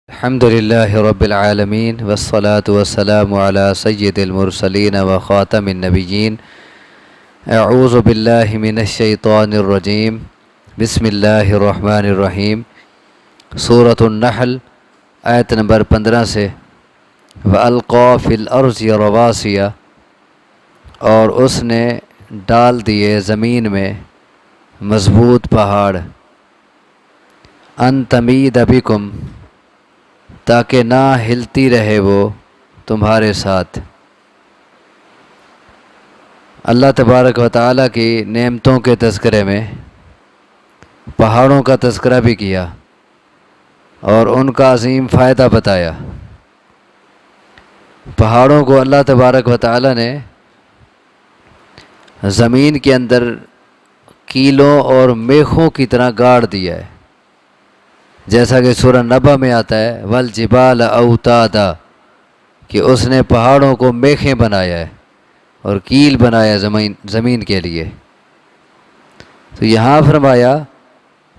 الحمد لله رب العالمين والصلاة والسلام على سيد المرسلين وخاتم النبيين. اعوذ باللہ من الشیطان الرجیم. بسم اللہ الرحمن الرحیم. سورۃ النحل آیت نمبر 15 سے وَأَلْقَى فِي الْأَرْضِ رَوَاسِيَ، اور اس نے ڈال دیے زمین میں مضبوط پہاڑ، ان تمید بکم، تاکہ نہ ہلتی رہے وہ تمہارے ساتھ۔ اللہ تبارک و تعالیٰ کی نعمتوں کے تذکرے میں پہاڑوں کا تذکرہ بھی کیا اور ان کا عظیم فائدہ بتایا۔ پہاڑوں کو اللہ تبارک و تعالیٰ نے زمین کے اندر کیلوں اور میخوں کی طرح گاڑ دیا ہے، جیسا کہ سورہ نبا میں آتا ہے والجبال اوتادا، کہ اس نے پہاڑوں کو میخیں بنایا ہے اور کیل بنایا زمین کے لیے۔ تو یہاں فرمایا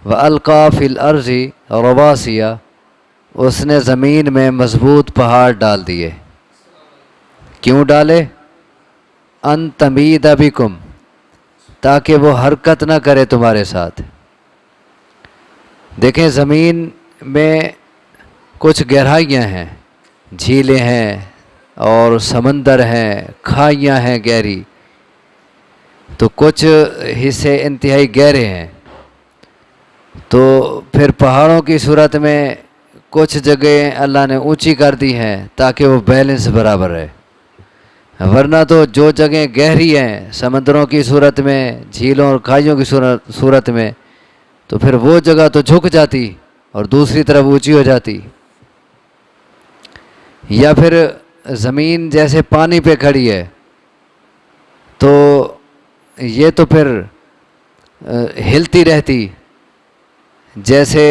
وَأَلْقَى فِي الْأَرْضِ رَوَاسِيَ، اس نے زمین میں مضبوط پہاڑ ڈال دیے۔ کیوں ڈالے؟ ان تمید بکم، تاکہ وہ حرکت نہ کرے تمہارے ساتھ۔ دیکھیں زمین میں کچھ گہرائیاں ہیں، جھیلیں ہیں اور سمندر ہیں، کھائیاں ہیں گہری، تو کچھ حصے انتہائی گہرے ہیں۔ تو پھر پہاڑوں کی صورت میں کچھ جگہیں اللہ نے اونچی کر دی ہیں تاکہ وہ بیلنس برابر رہے، ورنہ تو جو جگہیں گہری ہیں سمندروں کی صورت میں، جھیلوں اور کھائیوں کی صورت میں، تو پھر وہ جگہ تو جھک جاتی اور دوسری طرف اونچی ہو جاتی۔ یا پھر زمین جیسے پانی پہ کھڑی ہے تو یہ تو پھر ہلتی رہتی، جیسے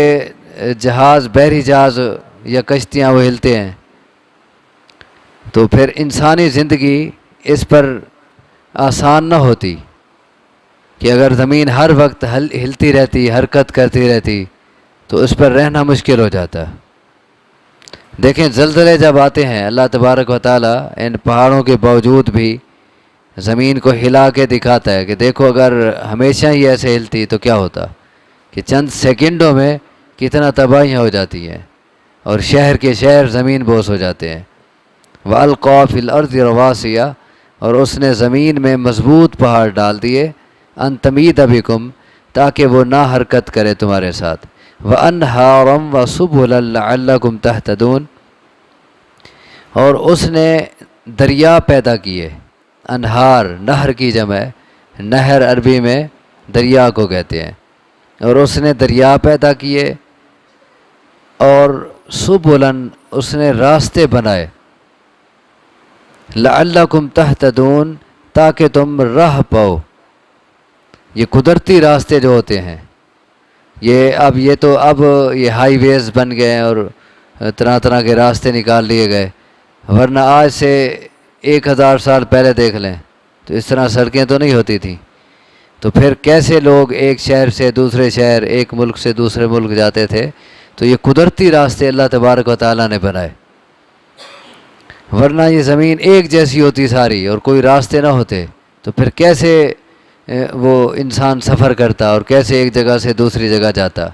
جہاز، بحری جہاز یا کشتیاں وہ ہلتے ہیں، تو پھر انسانی زندگی اس پر آسان نہ ہوتی کہ اگر زمین ہر وقت ہلتی رہتی، حرکت کرتی رہتی، تو اس پر رہنا مشکل ہو جاتا۔ دیکھیں زلزلے جب آتے ہیں اللہ تبارک و تعالیٰ ان پہاڑوں کے باوجود بھی زمین کو ہلا کے دکھاتا ہے کہ دیکھو اگر ہمیشہ ہی ایسے ہلتی تو کیا ہوتا، کہ چند سیکنڈوں میں کتنا تباہیاں ہو جاتی ہیں اور شہر کے شہر زمین بوس ہو جاتے ہیں۔ وَأَلْقَى فِي الْأَرْضِ رَوَاسِيَ، اور اس نے زمین میں مضبوط پہاڑ ڈال دیے، ان تمید بکم، تاکہ وہ نہ حرکت کرے تمہارے ساتھ، وَأَنْهَارًا وَسُبُلًا لَعَلَّكُمْ تَهْتَدُونَ، اور اس نے دریا پیدا کیے۔ انہار نہر کی جمع ہے، نہر عربی میں دریا کو کہتے ہیں، اور اس نے دریا پیدا کیے، اور سبلن، اس نے راستے بنائے، لعلکم تہتدون، تاکہ تم راہ پاؤ۔ یہ قدرتی راستے جو ہوتے ہیں، اب یہ ہائی ویز بن گئے اور طرح طرح کے راستے نکال لیے گئے، ورنہ آج سے 1000 سال پہلے دیکھ لیں تو اس طرح سڑکیں تو نہیں ہوتی تھیں، تو پھر کیسے لوگ ایک شہر سے دوسرے شہر، ایک ملک سے دوسرے ملک جاتے تھے؟ تو یہ قدرتی راستے اللہ تبارک و تعالیٰ نے بنائے، ورنہ یہ زمین ایک جیسی ہوتی ساری اور کوئی راستے نہ ہوتے تو پھر کیسے وہ انسان سفر کرتا اور کیسے ایک جگہ سے دوسری جگہ جاتا؟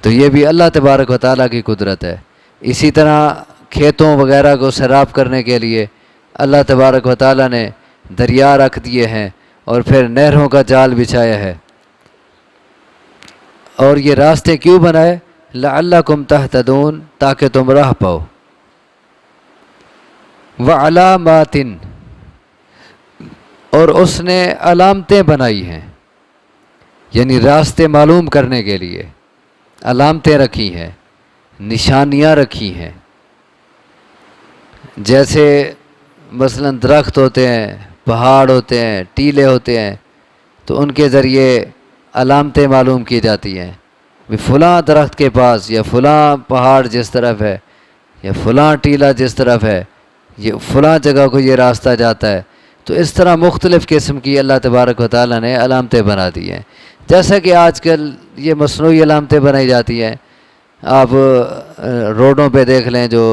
تو یہ بھی اللہ تبارک و تعالیٰ کی قدرت ہے۔ اسی طرح کھیتوں وغیرہ کو سیراب کرنے کے لیے اللہ تبارک و تعالیٰ نے دریا رکھ دیے ہیں اور پھر نہروں کا جال بچھایا ہے۔ اور یہ راستے کیوں بنائے؟ لعلکم تہتدون، تاکہ تم راہ پاؤ۔ وعلامات، اور اس نے علامتیں بنائی ہیں، یعنی راستے معلوم کرنے کے لیے علامتیں رکھی ہیں، نشانیاں رکھی ہیں۔ جیسے مثلا درخت ہوتے ہیں، پہاڑ ہوتے ہیں، ٹیلے ہوتے ہیں، تو ان کے ذریعے علامتیں معلوم کی جاتی ہیں، فلاں درخت کے پاس یا فلاں پہاڑ جس طرف ہے یا فلاں ٹیلہ جس طرف ہے، یہ فلاں جگہ کو یہ راستہ جاتا ہے۔ تو اس طرح مختلف قسم کی اللہ تبارک و تعالیٰ نے علامتیں بنا دی ہیں، جیسا کہ آج کل یہ مصنوعی علامتیں بنائی جاتی ہیں، آپ روڈوں پہ دیکھ لیں، جو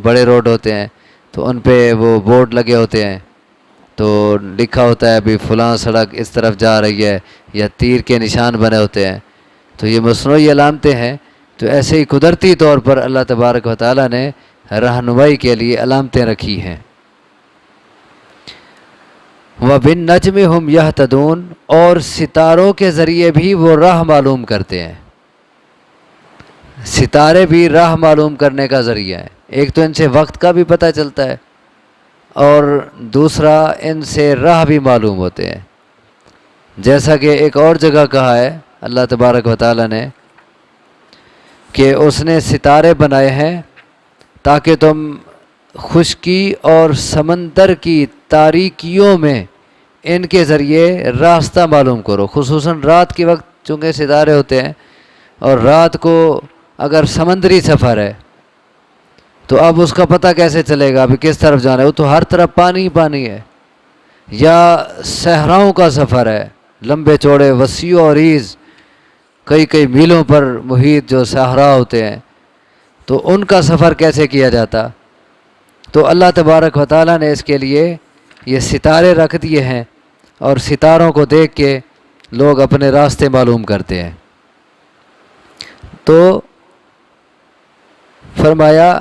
بڑے روڈ ہوتے ہیں تو ان پہ وہ بورڈ لگے ہوتے ہیں، تو لکھا ہوتا ہے ابھی فلاں سڑک اس طرف جا رہی ہے، یا تیر کے نشان بنے ہوتے ہیں. تو یہ مصنوعی علامتیں ہیں. تو ایسے ہی قدرتی طور پر اللہ تبارک و تعالیٰ نے رہنمائی کے لیے علامتیں رکھی ہیں. وَبِالنَّجْمِ هُمْ يَهْتَدُونَ، اور ستاروں کے ذریعے بھی وہ راہ معلوم کرتے ہیں. ستارے بھی راہ معلوم کرنے کا ذریعہ ہے. ایک تو ان سے وقت کا بھی پتہ چلتا ہے، اور دوسرا ان سے راہ بھی معلوم ہوتے ہیں. جیسا کہ ایک اور جگہ کہا ہے اللہ تبارک و تعالیٰ نے کہ اس نے ستارے بنائے ہیں تاکہ تم خشکی اور سمندر کی تاریکیوں میں ان کے ذریعے راستہ معلوم کرو. خصوصاً رات کے وقت چونکہ ستارے ہوتے ہیں، اور رات کو اگر سمندری سفر ہے تو اب اس کا پتہ کیسے چلے گا ابھی کس طرف جانا ہے؟ وہ تو ہر طرف پانی ہی پانی ہے. یا صحراؤں کا سفر ہے، لمبے چوڑے وسیع و عریض کئی میلوں پر محیط جو صحرا ہوتے ہیں، تو ان کا سفر کیسے کیا جاتا؟ تو اللہ تبارک و تعالیٰ نے اس کے لیے یہ ستارے رکھ دیے ہیں، اور ستاروں کو دیکھ کے لوگ اپنے راستے معلوم کرتے ہیں. تو فرمایا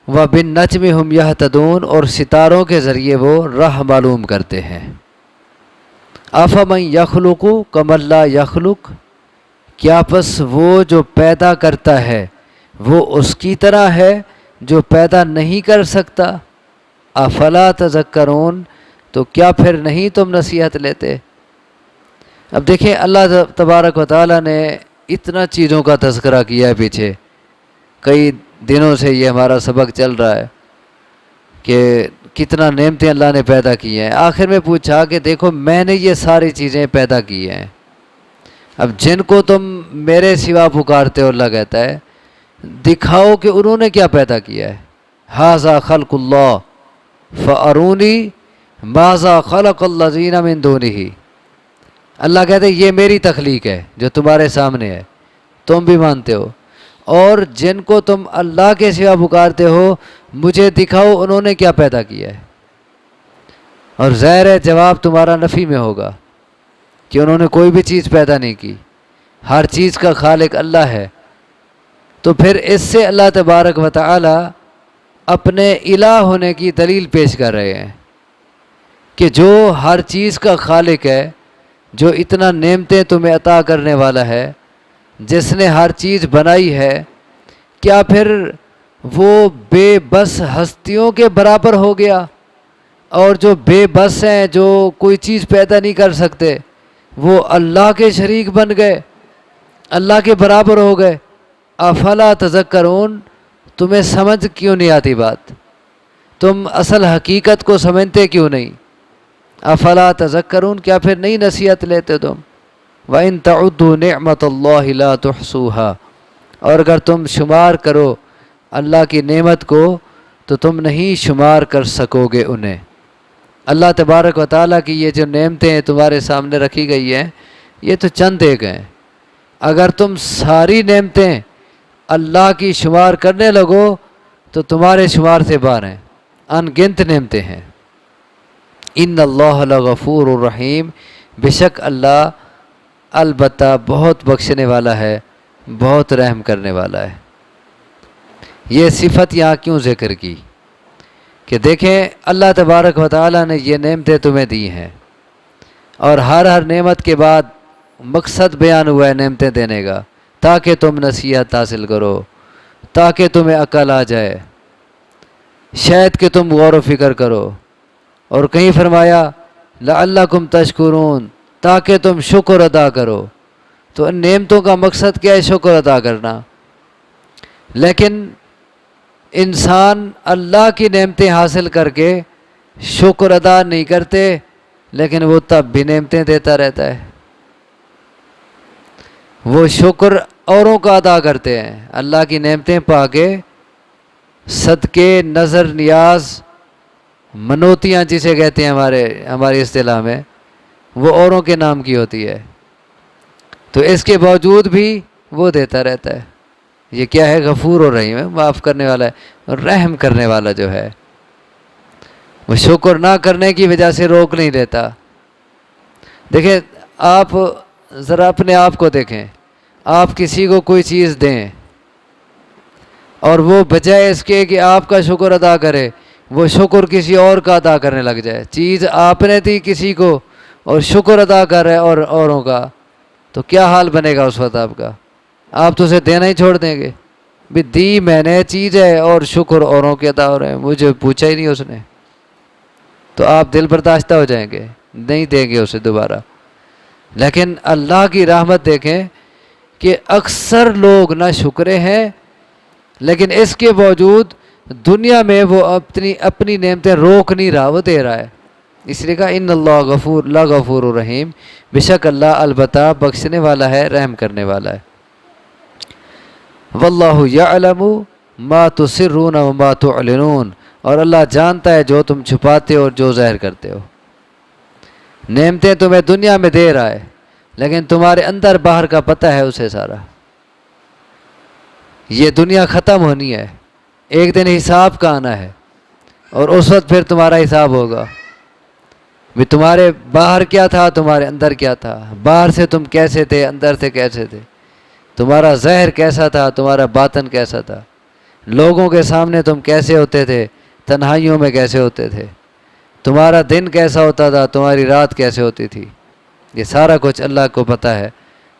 وَبِالنَّجْمِ هُمْ يَهْتَدُونَ، اور ستاروں کے ذریعے وہ راہ معلوم کرتے ہیں. أَفَمَنْ يَخْلُقُ كَمَنْ لَا يَخْلُقُ، کیا پس وہ جو پیدا کرتا ہے وہ اس کی طرح ہے جو پیدا نہیں کر سکتا؟ أَفَلَا تَذَكَّرُونَ، تو کیا پھر نہیں تم نصیحت لیتے؟ اب دیکھیں اللہ تبارک و تعالیٰ نے اتنا چیزوں کا تذکرہ کیا ہے پیچھے، کئی دنوں سے یہ ہمارا سبق چل رہا ہے کہ کتنا نعمتیں اللہ نے پیدا کی ہیں. آخر میں پوچھا کہ دیکھو میں نے یہ ساری چیزیں پیدا کی ہیں، اب جن کو تم میرے سوا پکارتے ہو، اللہ کہتا ہے دکھاؤ کہ انہوں نے کیا پیدا کیا ہے. ھذا خلق اللہ فارونی ماذا خلق الذین من دونہ، اللہ کہتے ہیں یہ میری تخلیق ہے جو تمہارے سامنے ہے، تم بھی مانتے ہو، اور جن کو تم اللہ کے سوا پکارتے ہو مجھے دکھاؤ انہوں نے کیا پیدا کیا ہے. اور ظاہر ہے جواب تمہارا نفی میں ہوگا کہ انہوں نے کوئی بھی چیز پیدا نہیں کی، ہر چیز کا خالق اللہ ہے. تو پھر اس سے اللہ تبارک و تعالی اپنے الہ ہونے کی دلیل پیش کر رہے ہیں کہ جو ہر چیز کا خالق ہے، جو اتنا نعمتیں تمہیں عطا کرنے والا ہے، جس نے ہر چیز بنائی ہے، کیا پھر وہ بے بس ہستیوں کے برابر ہو گیا؟ اور جو بے بس ہیں، جو کوئی چیز پیدا نہیں کر سکتے، وہ اللہ کے شریک بن گئے، اللہ کے برابر ہو گئے. افلا تذکرون، تمہیں سمجھ کیوں نہیں آتی بات؟ تم اصل حقیقت کو سمجھتے کیوں نہیں؟ افلا تذکرون، کیا پھر نہیں نصیحت لیتے تم؟ وَإِن تَعُدُّوا نِعْمَةَ اللَّهِ لَا تُحْصُوهَا، اور اگر تم شمار کرو اللہ کی نعمت کو تو تم نہیں شمار کر سکو گے انہیں. اللہ تبارک و تعالیٰ کی یہ جو نعمتیں تمہارے سامنے رکھی گئی ہیں، یہ تو چند ایک ہیں. اگر تم ساری نعمتیں اللہ کی شمار کرنے لگو تو تمہارے شمار سے باہر ہیں، ان گنت نعمتیں ہیں. ان اللہ لغفور الرحیم، بے شک اللہ البتہ بہت بخشنے والا ہے، بہت رحم کرنے والا ہے. یہ صفت یہاں کیوں ذکر کی کہ دیکھیں اللہ تبارک و تعالیٰ نے یہ نعمتیں تمہیں دی ہیں، اور ہر نعمت کے بعد مقصد بیان ہوا ہے نعمتیں دینے کا، تاکہ تم نصیحت حاصل کرو، تاکہ تمہیں عقل آ جائے، شاید کہ تم غور و فکر کرو. اور کہیں فرمایا لعلکم تشکرون، تاکہ تم شکر ادا کرو. تو ان نعمتوں کا مقصد کیا ہے؟ شکر ادا کرنا. لیکن انسان اللہ کی نعمتیں حاصل کر کے شکر ادا نہیں کرتے، لیکن وہ تب بھی نعمتیں دیتا رہتا ہے. وہ شکر اوروں کا ادا کرتے ہیں، اللہ کی نعمتیں پا کے صدقے، نظر نیاز، منوتیاں جسے کہتے ہیں ہماری اصطلاح میں، وہ اوروں کے نام کی ہوتی ہے. تو اس کے باوجود بھی وہ دیتا رہتا ہے. یہ کیا ہے؟ غفور و رحیم ہے، معاف کرنے والا ہے اور رحم کرنے والا جو ہے، وہ شکر نہ کرنے کی وجہ سے روک نہیں دیتا۔ دیکھیں آپ ذرا اپنے آپ کو دیکھیں، آپ کسی کو کوئی چیز دیں اور وہ بجائے اس کے کہ آپ کا شکر ادا کرے، وہ شکر کسی اور کا ادا کرنے لگ جائے۔ چیز آپ نے دی کسی کو اور شکر ادا کر رہے اور اوروں کا، تو کیا حال بنے گا اس وقت آپ کا؟ آپ تو اسے دینا ہی چھوڑ دیں گے، بھی دی میں نے چیز ہے اور شکر اوروں کے ادا ہو رہے ہیں، مجھے پوچھا ہی نہیں اس نے، تو آپ دل برداشتہ ہو جائیں گے، نہیں دیں گے اسے دوبارہ۔ لیکن اللہ کی رحمت دیکھیں کہ اکثر لوگ نہ شکرے ہیں، لیکن اس کے باوجود دنیا میں وہ اپنی نعمتیں روک نہیں رہا، وہ دے رہا ہے۔ اس لیے کہا ان اللہ غفور غفور الرحیم، بے شک اللہ البتہ بخشنے والا ہے، رحم کرنے والا ہے۔ واللہ یعلم ما تسرون وما تعلنون، اور اللہ جانتا ہے جو تم چھپاتے ہو اور جو ظاہر کرتے ہو۔ نعمتیں تمہیں دنیا میں دے رہا ہے، لیکن تمہارے اندر باہر کا پتہ ہے اسے سارا۔ یہ دنیا ختم ہونی ہے، ایک دن حساب کا آنا ہے، اور اس وقت پھر تمہارا حساب ہوگا بھی تمہارے باہر کیا تھا، تمہارے اندر کیا تھا، باہر سے تم کیسے تھے، اندر سے کیسے تھے، تمہارا ظاہر کیسا تھا، تمہارا باطن کیسا تھا، لوگوں کے سامنے تم کیسے ہوتے تھے، تنہائیوں میں کیسے ہوتے تھے، تمہارا دن کیسا ہوتا تھا، تمہاری رات کیسے ہوتی تھی۔ یہ سارا کچھ اللہ کو پتہ ہے،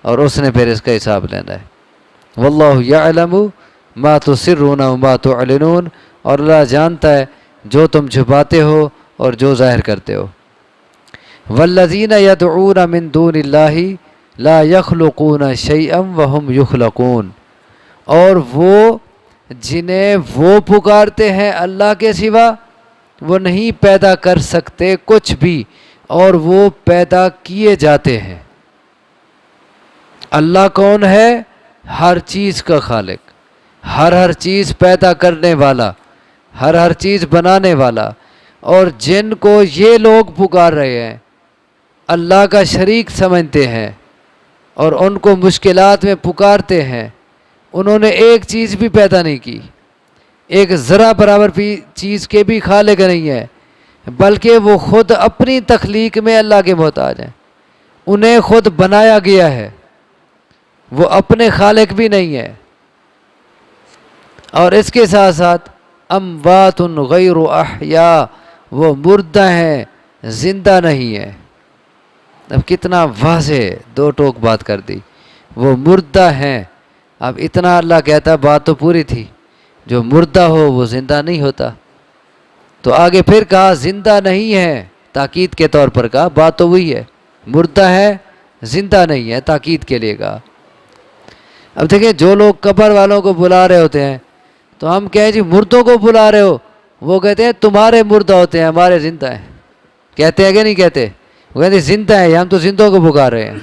اور اس نے پھر اس کا حساب لینا ہے۔ واللہ یعلم ما تسرون وما تعلنون، اور اللہ جانتا ہے جو تم چھپاتے ہو اور جو ظاہر کرتے ہو۔ والذین یدعون من دون اللہ لا یخلقون شیئا وهم یخلقون، اور وہ جنہیں وہ پکارتے ہیں اللہ کے سوا، وہ نہیں پیدا کر سکتے کچھ بھی، اور وہ پیدا کیے جاتے ہیں۔ اللہ کون ہے؟ ہر چیز کا خالق، ہر چیز پیدا کرنے والا، ہر چیز بنانے والا۔ اور جن کو یہ لوگ پکار رہے ہیں، اللہ کا شریک سمجھتے ہیں اور ان کو مشکلات میں پکارتے ہیں، انہوں نے ایک چیز بھی پیدا نہیں کی، ایک ذرہ برابر بھی چیز کے بھی خالق نہیں ہے، بلکہ وہ خود اپنی تخلیق میں اللہ کے محتاج ہیں، انہیں خود بنایا گیا ہے، وہ اپنے خالق بھی نہیں ہے۔ اور اس کے ساتھ ساتھ اموات غیر احیاء، وہ مردہ ہیں، زندہ نہیں ہے۔ اب کتنا واضح دو ٹوک بات کر دی، وہ مردہ ہیں۔ اب اتنا اللہ کہتا، بات تو پوری تھی، جو مردہ ہو وہ زندہ نہیں ہوتا۔ تو آگے پھر کہا زندہ نہیں ہے، تاکید کے طور پر کہا، بات تو وہی ہے، مردہ ہے زندہ نہیں ہے، تاکید کے لیے کہا۔ اب دیکھیں جو لوگ قبر والوں کو بلا رہے ہوتے ہیں، تو ہم کہیں جی مردوں کو بلا رہے ہو، وہ کہتے ہیں تمہارے مردہ ہوتے ہیں، ہمارے زندہ ہیں، کہتے ہیں کہ نہیں کہتے؟ وہ کہتے ہیں زندہ ہے، ہم تو زندوں کو پکار رہے ہیں۔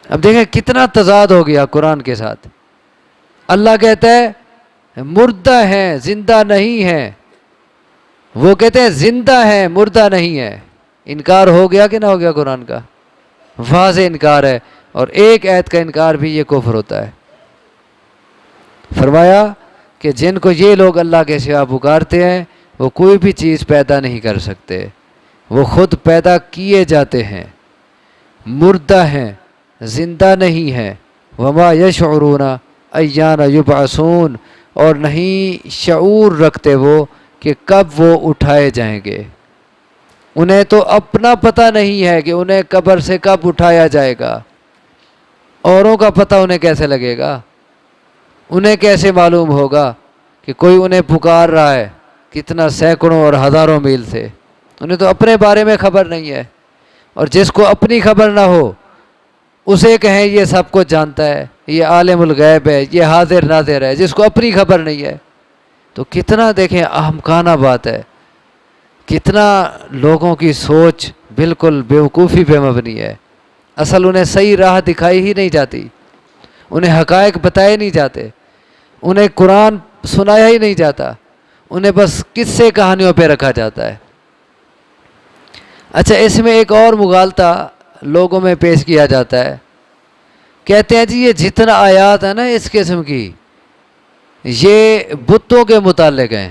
اب دیکھیں کتنا تضاد ہو گیا قرآن کے ساتھ۔ اللہ کہتا ہے مردہ ہیں، زندہ نہیں ہیں، وہ کہتے ہیں زندہ ہیں، مردہ نہیں ہے۔ انکار ہو گیا کہ نہ ہو گیا قرآن کا؟ واضح انکار ہے، اور ایک آیت کا انکار بھی یہ کفر ہوتا ہے۔ فرمایا کہ جن کو یہ لوگ اللہ کے سوا پکارتے ہیں، وہ کوئی بھی چیز پیدا نہیں کر سکتے، وہ خود پیدا کیے جاتے ہیں، مردہ ہیں، زندہ نہیں ہیں۔ وما یشعرون ایان یبعثون، اور نہیں شعور رکھتے وہ کہ کب وہ اٹھائے جائیں گے۔ انہیں تو اپنا پتہ نہیں ہے کہ انہیں قبر سے کب اٹھایا جائے گا، اوروں کا پتہ انہیں کیسے لگے گا؟ انہیں کیسے معلوم ہوگا کہ کوئی انہیں پکار رہا ہے کتنا سینکڑوں اور ہزاروں میل سے؟ انہیں تو اپنے بارے میں خبر نہیں ہے۔ اور جس کو اپنی خبر نہ ہو اسے کہیں یہ سب کچھ جانتا ہے، یہ عالم الغیب ہے، یہ حاضر ناظر ہے، جس کو اپنی خبر نہیں ہے۔ تو کتنا دیکھیں احمقانہ بات ہے، کتنا لوگوں کی سوچ بالکل بیوقوفی پہ مبنی ہے۔ اصل انہیں صحیح راہ دکھائی ہی نہیں جاتی، انہیں حقائق بتائے نہیں جاتے، انہیں قرآن سنایا ہی نہیں جاتا، انہیں بس قصے کہانیوں پہ رکھا جاتا ہے۔ اچھا، اس میں ایک اور مغالطہ لوگوں میں پیش کیا جاتا ہے کہتے ہیں جی یہ جتنا آیات ہے نا اس قسم کی یہ بتوں کے متعلق ہیں.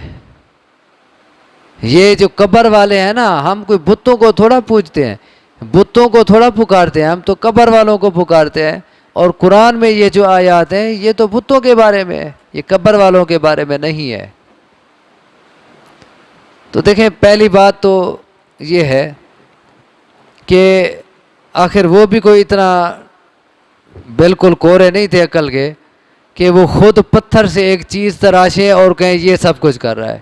یہ جو قبر والے ہیں نا، ہم کوئی بتوں کو تھوڑا پوجتے ہیں، بتوں کو تھوڑا پکارتے ہیں، ہم تو قبر والوں کو پکارتے ہیں. اور قرآن میں یہ جو آیات ہیں یہ تو بتوں کے بارے میں ہے، یہ قبر والوں کے بارے میں نہیں ہے. تو دیکھیں پہلی بات تو یہ ہے کہ آخر وہ بھی کوئی اتنا بالکل کورے نہیں تھے عقل کے کہ وہ خود پتھر سے ایک چیز تراشیں اور کہیں یہ سب کچھ کر رہا ہے.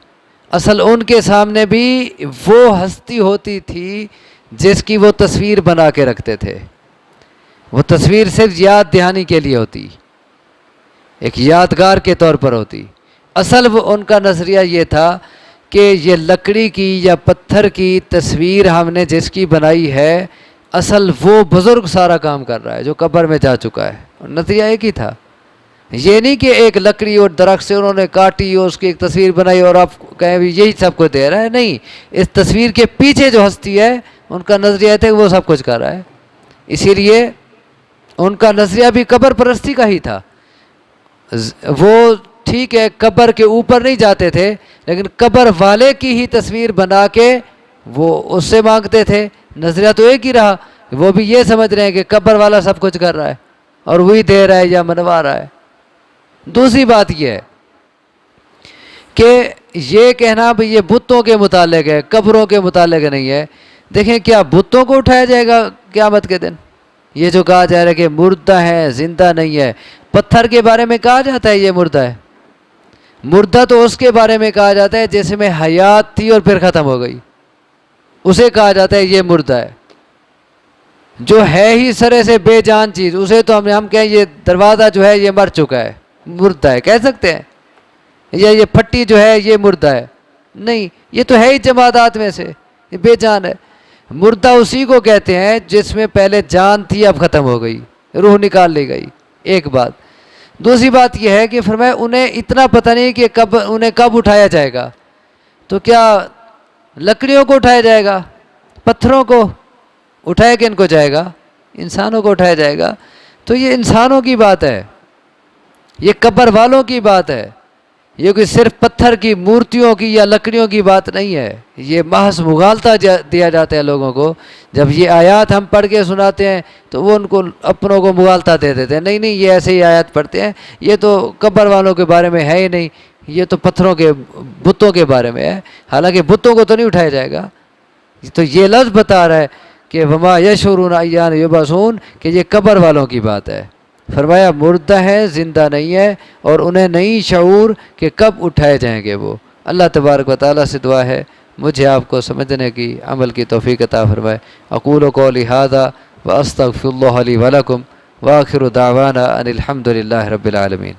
اصل ان کے سامنے بھی وہ ہستی ہوتی تھی جس کی وہ تصویر بنا کے رکھتے تھے. وہ تصویر صرف یاد دہانی کے لیے ہوتی، ایک یادگار کے طور پر ہوتی. اصل وہ ان کا نظریہ یہ تھا کہ یہ لکڑی کی یا پتھر کی تصویر ہم نے جس کی بنائی ہے، اصل وہ بزرگ سارا کام کر رہا ہے جو قبر میں جا چکا ہے. نظریہ ایک ہی تھا. یہ نہیں کہ ایک لکڑی اور درخت سے انہوں نے کاٹی اور اس کی ایک تصویر بنائی اور آپ کہیں بھی یہی سب کچھ دے رہا ہے. نہیں، اس تصویر کے پیچھے جو ہستی ہے ان کا نظریہ تھا کہ وہ سب کچھ کر رہا ہے. اسی لیے ان کا نظریہ بھی قبر پرستی کا ہی تھا. وہ ٹھیک ہے قبر کے اوپر نہیں جاتے تھے، لیکن قبر والے کی ہی تصویر بنا کے وہ اس سے مانگتے تھے. نظریہ تو ایک ہی رہا. وہ بھی یہ سمجھ رہے ہیں کہ قبر والا سب کچھ کر رہا ہے اور وہی دے رہا ہے یا منوا رہا ہے. دوسری بات یہ ہے کہ یہ کہنا بھی یہ بتوں کے متعلق ہے، قبروں کے متعلق نہیں ہے. دیکھیں کیا بتوں کو اٹھایا جائے گا قیامت کے دن؟ یہ جو کہا جا رہا ہے کہ مردہ ہے زندہ نہیں ہے، پتھر کے بارے میں کہا جاتا ہے یہ مردہ ہے. مردہ تو اس کے بارے میں کہا جاتا ہے جس میں حیات تھی اور پھر ختم ہو گئی، اسے کہا جاتا ہے یہ مردہ ہے. جو ہے ہی سرے سے بے جان چیز اسے تو ہم کہیں یہ دروازہ جو ہے یہ مر چکا ہے، مردہ ہے کہہ سکتے ہیں؟ یا یہ پھٹی جو ہے یہ مردہ ہے؟ نہیں، یہ تو ہے ہی جمادات میں سے، یہ بے جان ہے. مردہ اسی کو کہتے ہیں جس میں پہلے جان تھی اب ختم ہو گئی، روح نکال لی گئی. ایک بات. دوسری بات یہ ہے کہ فرمایا انہیں اتنا پتہ نہیں کہ انہیں کب اٹھایا جائے گا. تو کیا لکڑیوں کو اٹھایا جائے گا؟ پتھروں کو اٹھایا کن کو جائے گا؟ انسانوں کو اٹھایا جائے گا. تو یہ انسانوں کی بات ہے، یہ قبر والوں کی بات ہے. یہ کوئی صرف پتھر کی مورتیوں کی یا لکڑیوں کی بات نہیں ہے. یہ محض مغالطہ دیا جاتا ہے لوگوں کو. جب یہ آیات ہم پڑھ کے سناتے ہیں تو وہ ان کو اپنوں کو مغالطہ دے دیتے ہیں. نہیں نہیں، یہ ایسے ہی آیات پڑھتے ہیں، یہ تو قبر والوں کے بارے میں ہے ہی نہیں، یہ تو پتھروں کے بتوں کے بارے میں ہے. حالانکہ بتوں کو تو نہیں اٹھایا جائے گا. تو یہ لفظ بتا رہا ہے کہ وما یشعرون ایان یبعثون، کہ یہ قبر والوں کی بات ہے. فرمایا مردہ ہے زندہ نہیں ہے اور انہیں نہیں شعور کہ کب اٹھائے جائیں گے وہ. اللہ تبارک و تعالیٰ سے دعا ہے مجھے آپ کو سمجھنے کی عمل کی توفیق عطا فرمائے. اقول قولی ھذا واستغفر اللہ لی ولکم وآخر دعوانا ان الحمد للہ رب العالمین.